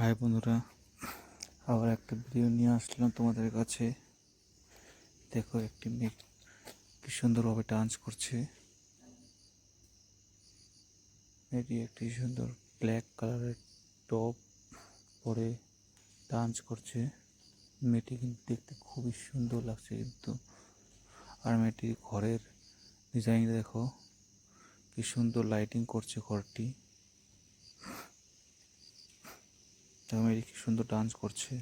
High বন্ধুরা, আবার একটা ভিডিও নিয়ে আসলাম তোমাদের কাছে। দেখো, একটি মেয়ে কি সুন্দরভাবে ডান্স করছে। মেয়েটি একটি সুন্দর ব্ল্যাক কালারের টপ পরে ডান্স করছে। মেয়েটি কিন্তু দেখতে খুবই সুন্দর লাগছে কিন্তু। আর মেয়েটির ঘরের ডিজাইন দেখো, কি সুন্দর লাইটিং করছে ঘরটি। তো মেয়েটি কি সুন্দর ডান্স করছে।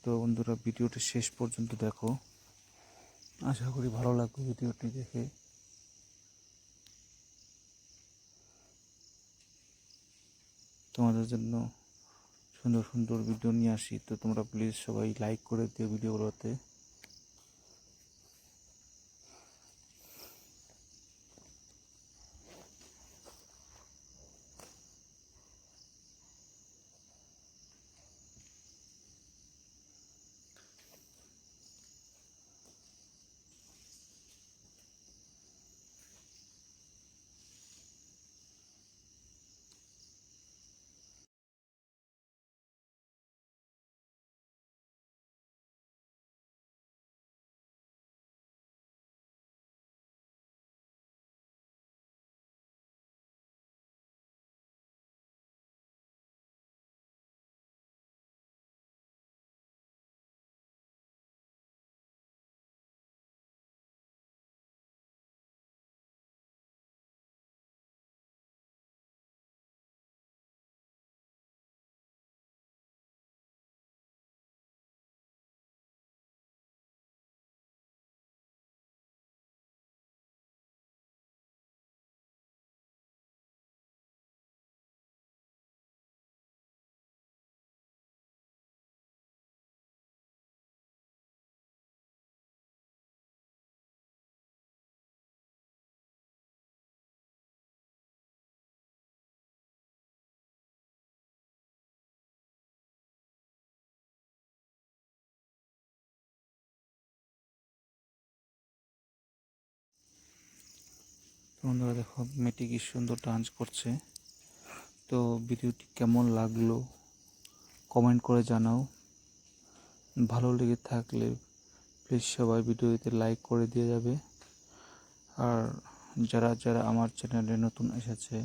তো বন্ধুরা, ভিডিওটি শেষ পর্যন্ত দেখো, আশা করি ভালো লাগবে ভিডিওটি দেখে। তোমাদের জন্য সুন্দর সুন্দর ভিডিও নিয়ে আসি, তো তোমরা প্লিজ সবাই লাইক করে দিও ভিডিওগুলোতে। বন্ধুরা দেখো, মেয়েটি কি সুন্দর ডান্স করছে। তো ভিডিওটি কেমন লাগলো কমেন্ট করে জানাও। ভালো লেগে থাকলে প্লিজ সবাই ভিডিওতে লাইক করে দিয়ে যাবে। আর যারা যারা আমার চ্যানেলে নতুন এসেছে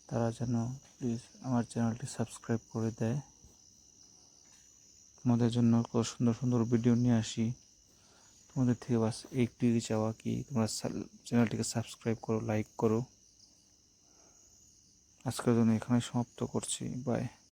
তারা যেন প্লিজ আমার চ্যানেলটি সাবস্ক্রাইব করে দেয়। তোমাদের জন্য সুন্দর সুন্দর ভিডিও নিয়ে আসি। তোমাদের থেকে বাস একটুই চাওয়া, কি তোমরা চ্যানেলটিকে সাবস্ক্রাইব করো, লাইক করো। আজকের জন্য এখানে সমাপ্ত করছি। বাই।